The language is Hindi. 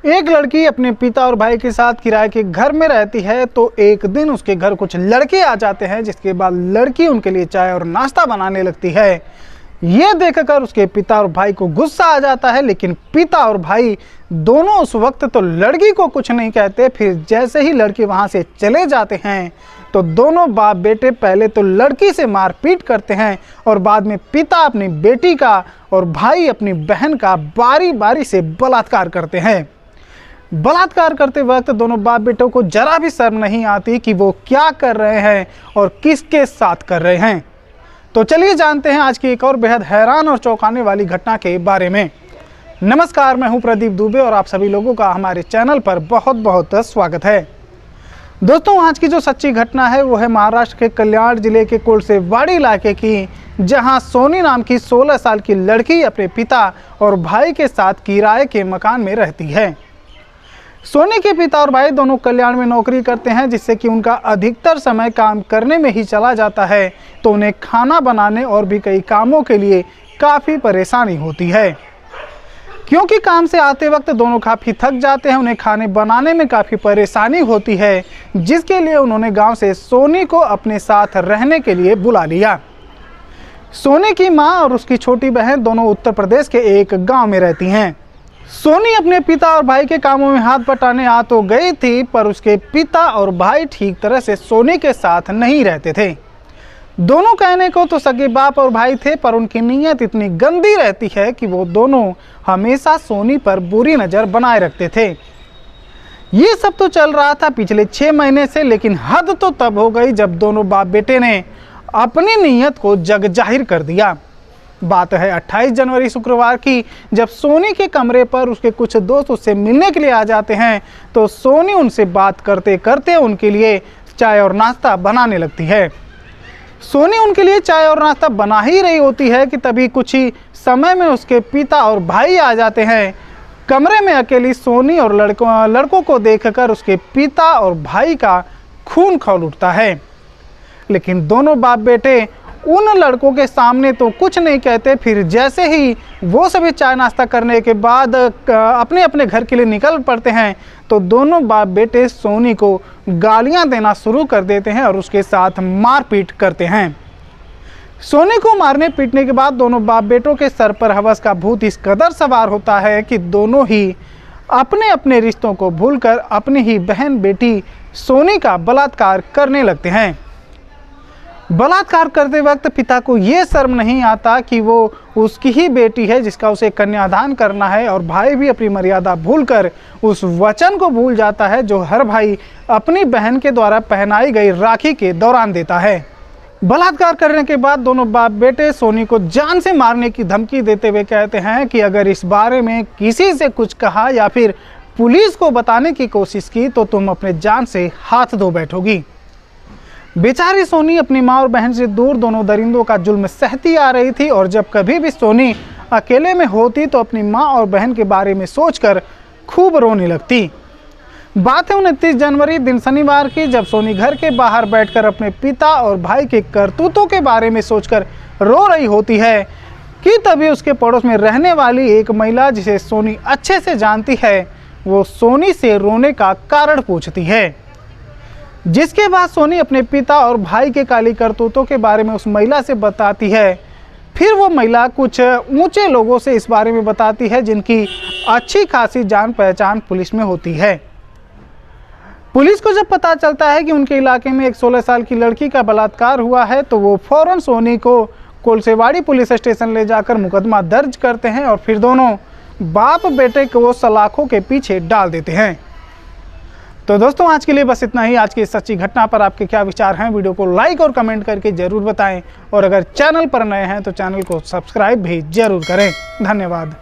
एक लड़की अपने पिता और भाई के साथ किराए के घर में रहती है तो एक दिन उसके घर कुछ लड़के आ जाते हैं, जिसके बाद लड़की उनके लिए चाय और नाश्ता बनाने लगती है। ये देखकर उसके पिता और भाई को गुस्सा आ जाता है, लेकिन पिता और भाई दोनों उस वक्त तो लड़की को कुछ नहीं कहते। फिर जैसे ही लड़की वहां से चले जाते हैं तो दोनों बाप बेटे पहले तो लड़की से मारपीट करते हैं और बाद में पिता अपनी बेटी का और भाई अपनी बहन का बारी बारी से बलात्कार करते हैं। बलात्कार करते वक्त दोनों बाप बेटों को जरा भी शर्म नहीं आती कि वो क्या कर रहे हैं और किसके साथ कर रहे हैं। तो चलिए जानते हैं आज की एक और बेहद हैरान और चौंकाने वाली घटना के बारे में। नमस्कार, मैं हूं प्रदीप दुबे और आप सभी लोगों का हमारे चैनल पर बहुत बहुत स्वागत है। दोस्तों, आज की जो सच्ची घटना है वो है महाराष्ट्र के कल्याण जिले के कोळसेवाडी इलाके की, जहां सोनी नाम की 16 साल की लड़की अपने पिता और भाई के साथ किराए के मकान में रहती है। सोनी के पिता और भाई दोनों कल्याण में नौकरी करते हैं, जिससे कि उनका अधिकतर समय काम करने में ही चला जाता है, तो उन्हें खाना बनाने और भी कई कामों के लिए काफ़ी परेशानी होती है। क्योंकि काम से आते वक्त दोनों काफ़ी थक जाते हैं, उन्हें खाने बनाने में काफ़ी परेशानी होती है, जिसके लिए उन्होंने गांव से सोनी को अपने साथ रहने के लिए बुला लिया। सोनी की माँ और उसकी छोटी बहन दोनों उत्तर प्रदेश के एक गाँव में रहती हैं। सोनी अपने पिता और भाई के कामों में हाथ बटाने आ तो गई थी, पर उसके पिता और भाई ठीक तरह से सोनी के साथ नहीं रहते थे। दोनों कहने को तो सगे बाप और भाई थे, पर उनकी नीयत इतनी गंदी रहती है कि वो दोनों हमेशा सोनी पर बुरी नज़र बनाए रखते थे। ये सब तो चल रहा था पिछले 6 महीने से, लेकिन हद तो तब हो गई जब दोनों बाप बेटे ने अपनी नीयत को जग जाहिर कर दिया। बात है 28 जनवरी शुक्रवार की, जब सोनी के कमरे पर उसके कुछ दोस्त उससे मिलने के लिए आ जाते हैं, तो सोनी उनसे बात करते करते उनके लिए चाय और नाश्ता बनाने लगती है। सोनी उनके लिए चाय और नाश्ता बना ही रही होती है कि तभी कुछ ही समय में उसके पिता और भाई आ जाते हैं। कमरे में अकेली सोनी और लड़कों को देखकर उसके पिता और भाई का खून खौल उठता है, लेकिन दोनों बाप बेटे उन लड़कों के सामने तो कुछ नहीं कहते। फिर जैसे ही वो सभी चाय नाश्ता करने के बाद अपने अपने घर के लिए निकल पड़ते हैं, तो दोनों बाप बेटे सोनी को गालियां देना शुरू कर देते हैं और उसके साथ मारपीट करते हैं। सोनी को मारने पीटने के बाद दोनों बाप बेटों के सर पर हवस का भूत इस कदर सवार होता है कि दोनों ही अपने अपने रिश्तों को भूलकर अपनी ही बहन बेटी सोनी का बलात्कार करने लगते हैं। बलात्कार करते वक्त पिता को ये शर्म नहीं आता कि वो उसकी ही बेटी है जिसका उसे कन्यादान करना है, और भाई भी अपनी मर्यादा भूलकर उस वचन को भूल जाता है जो हर भाई अपनी बहन के द्वारा पहनाई गई राखी के दौरान देता है। बलात्कार करने के बाद दोनों बाप बेटे सोनी को जान से मारने की धमकी देते हुए कहते हैं कि अगर इस बारे में किसी से कुछ कहा या फिर पुलिस को बताने की कोशिश की तो तुम अपने जान से हाथ धो बैठोगी। बेचारी सोनी अपनी माँ और बहन से दूर दोनों दरिंदों का जुल्म सहती आ रही थी, और जब कभी भी सोनी अकेले में होती तो अपनी माँ और बहन के बारे में सोचकर खूब रोने लगती। बात है 29 जनवरी दिन शनिवार की, जब सोनी घर के बाहर बैठकर अपने पिता और भाई के करतूतों के बारे में सोचकर रो रही होती है कि तभी उसके पड़ोस में रहने वाली एक महिला, जिसे सोनी अच्छे से जानती है, वो सोनी से रोने का कारण पूछती है। जिसके बाद सोनी अपने पिता और भाई के काली करतूतों के बारे में उस महिला से बताती है। फिर वो महिला कुछ ऊंचे लोगों से इस बारे में बताती है जिनकी अच्छी खासी जान पहचान पुलिस में होती है। पुलिस को जब पता चलता है कि उनके इलाके में एक 16 साल की लड़की का बलात्कार हुआ है, तो वो फौरन सोनी को कोळसेवाडी पुलिस स्टेशन ले जाकर मुकदमा दर्ज करते हैं और फिर दोनों बाप बेटे को वो सलाखों के पीछे डाल देते हैं। तो दोस्तों, आज के लिए बस इतना ही। आज की सच्ची घटना पर आपके क्या विचार हैं, वीडियो को लाइक और कमेंट करके ज़रूर बताएं, और अगर चैनल पर नए हैं तो चैनल को सब्सक्राइब भी ज़रूर करें। धन्यवाद।